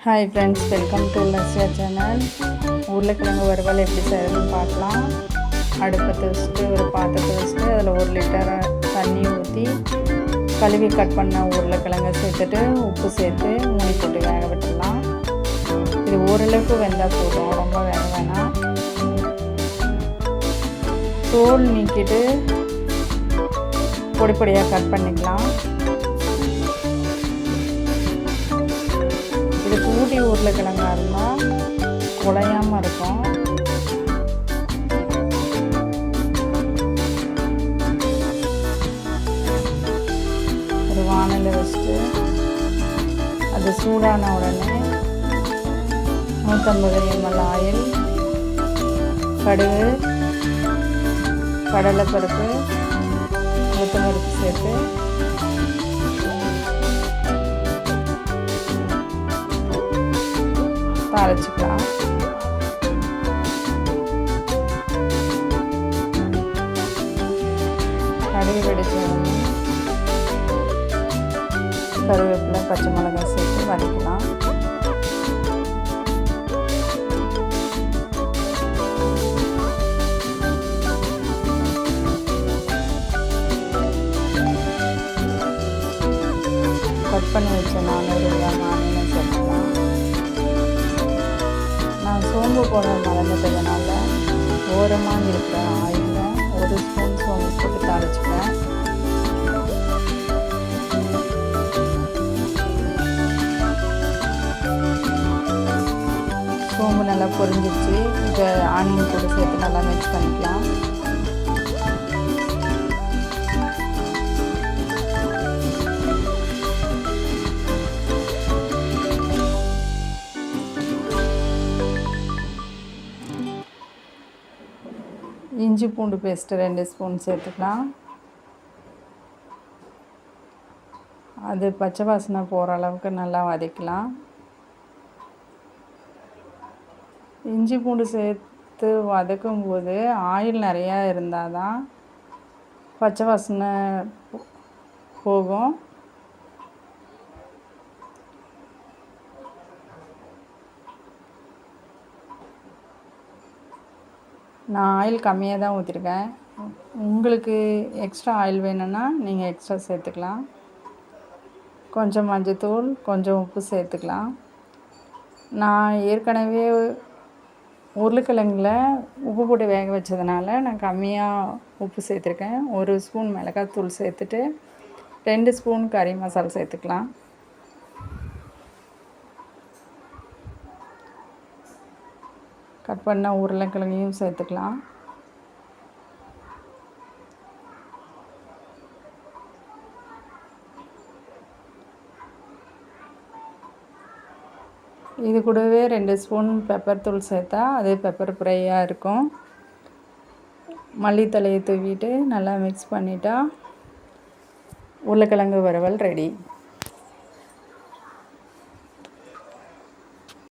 Hi friends, welcome to Lasya channel. உருளைக்கிழங்கு வறுவல் எப்படி செய்யறதுன்னு பார்க்கலாம். அடுப்பத்தை வச்சுட்டு ஒரு பாத்திரத்தை வச்சுட்டு அதில் 1 லிட்டர் தண்ணி ஊற்றி கழுவி கட் பண்ண உருளைக்கிழங்கை சேர்த்துட்டு உப்பு சேர்த்து மூடி போட்டு வேக விட்டுடலாம். இது ஓரளவுக்கு வெந்தால் போதும், ரொம்ப வேக வேணாம். தோல் நீக்கிட்டு பொடி பொடியாக கட் பண்ணிக்கலாம். இது கூட்டி உருளைக்கிழங்கா இருந்தால் குழையாமல் இருக்கும். ஒரு வானலில் வச்சுட்டு அது சூடான உடனே 150 ml ஆயில், கடுகு, கடலைப்பருப்பு, உளுத்தம்பருப்பு சேர்த்து தாளிச்சுக்கலாம். கடுகு வெடிச்சோடனே கருவேப்பிலை, பச்சை மிளகாய் சேர்த்து வதக்கலாம். கட் பண்ணி வச்ச 400 கிராம் ஆனியனை சேர்த்துக்கலாம். நான் சோம்பு போட மறந்துட்டதுனால ஓரமாக இருக்கிற ஆயிலில் 1 ஸ்பூன் சோம்பு போட்டு தாளிச்சுப்பேன். சோம்பு நல்லா பொரிஞ்சிச்சு. இதை ஆனியன் கூட சேர்த்து நல்லா மிக்ஸ் பண்ணிக்கலாம். இஞ்சி பூண்டு பேஸ்ட்டு 2 ஸ்பூன் சேர்த்துக்கலாம். அது பச்சை வாசனை போகிற அளவுக்கு நல்லா வதக்கலாம். இஞ்சி பூண்டு சேர்த்து வதக்கும்போது ஆயில் நிறையா இருந்தால் தான் பச்சை வாசனை போகும். நான் ஆயில் கம்மியாக தான் ஊற்றிருக்கேன். உங்களுக்கு எக்ஸ்ட்ரா ஆயில் வேணும்னா நீங்கள் எக்ஸ்ட்ரா சேர்த்துக்கலாம். கொஞ்சம் மஞ்சத்தூள், கொஞ்சம் உப்பு சேர்த்துக்கலாம். நான் ஏற்கனவே உருளைக்கிழங்குல உப்பு போட்டு வேக வச்சதுனால நான் கம்மியாக உப்பு சேர்த்துருக்கேன். 1 ஸ்பூன் மிளகாத்தூள் சேர்த்துட்டு 2 ஸ்பூன் கறி மசாலா சேர்த்துக்கலாம். கட் பண்ண உருளைக்கிழங்கையும் சேர்த்துக்கலாம். இது கூடவே 2 ஸ்பூன் பெப்பர் தூள் சேர்த்தா அது பெப்பர் ஃப்ரையாக இருக்கும். மல்லித்தழையை தூவிட்டு நல்லா மிக்ஸ் பண்ணிட்டா உருளைக்கிழங்கு வறுவல் ரெடி.